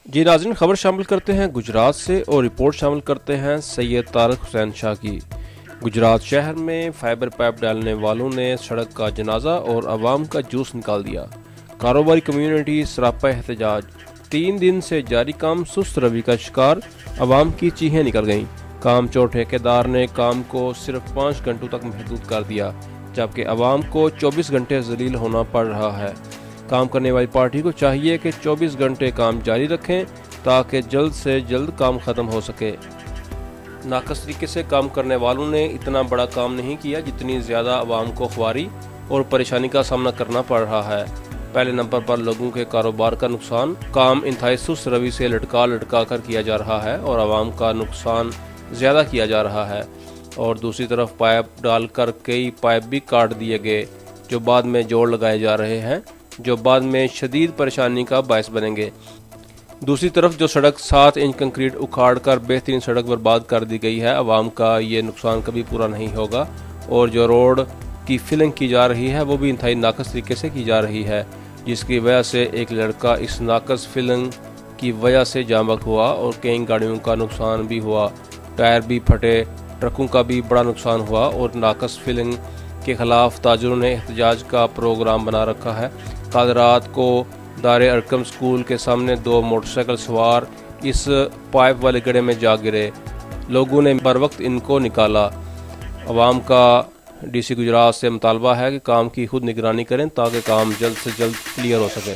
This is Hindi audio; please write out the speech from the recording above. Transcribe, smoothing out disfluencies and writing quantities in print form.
जी नाज़रीन, खबर शामिल करते हैं गुजरात से और रिपोर्ट शामिल करते हैं सैयद तारिक हुसैन शाह की। गुजरात शहर में फाइबर पाइप डालने वालों ने सड़क का जनाजा और आवाम का जूस निकाल दिया। कारोबारी कम्युनिटी सरापा एहतजाज। 3 दिन से जारी काम सुस्त रवि का शिकार, आवाम की चीखें निकल गईं। कामचोर ठेकेदार ने काम को सिर्फ 5 घंटों तक महदूद कर दिया, जबकि आवाम को 24 घंटे जलील होना पड़ रहा है। काम करने वाली पार्टी को चाहिए कि 24 घंटे काम जारी रखें ताकि जल्द से जल्द काम ख़त्म हो सके। नाकस तरीके से काम करने वालों ने इतना बड़ा काम नहीं किया जितनी ज़्यादा आवाम को ख्वारी और परेशानी का सामना करना पड़ रहा है। पहले नंबर पर लोगों के कारोबार का नुकसान, काम इंतहाई सुस्त रवि से लटका कर किया जा रहा है और आवाम का नुकसान ज़्यादा किया जा रहा है। और दूसरी तरफ पाइप डालकर कई पाइप भी काट दिए गए जो बाद में जोड़ लगाए जा रहे हैं, जो बाद में शदीद परेशानी का बायस बनेंगे। दूसरी तरफ जो सड़क 7 इंच कंक्रीट उखाड़ कर बेहतरीन सड़क बर्बाद कर दी गई है, आवाम का ये नुकसान कभी पूरा नहीं होगा। और जो रोड की फिलिंग की जा रही है वो भी इंतहाई नाकस तरीके से की जा रही है, जिसकी वजह से एक लड़का इस नाकस फिलिंग की वजह से जाम बख्श हुआ और कई गाड़ियों का नुकसान भी हुआ, टायर भी फटे, ट्रकों का भी बड़ा नुकसान हुआ। और नाकस फिलिंग के खिलाफ ताजरों ने एहतजाज का प्रोग्राम बना रखा है। कल रात को दारे अरकम स्कूल के सामने 2 मोटरसाइकिल सवार इस पाइप वाले गड्ढे में जा गिरे। लोगों ने बर वक्त इनको निकाला। अवाम का डीसी गुजरात से मुतालबा है कि काम की खुद निगरानी करें ताकि काम जल्द से जल्द क्लियर हो सके।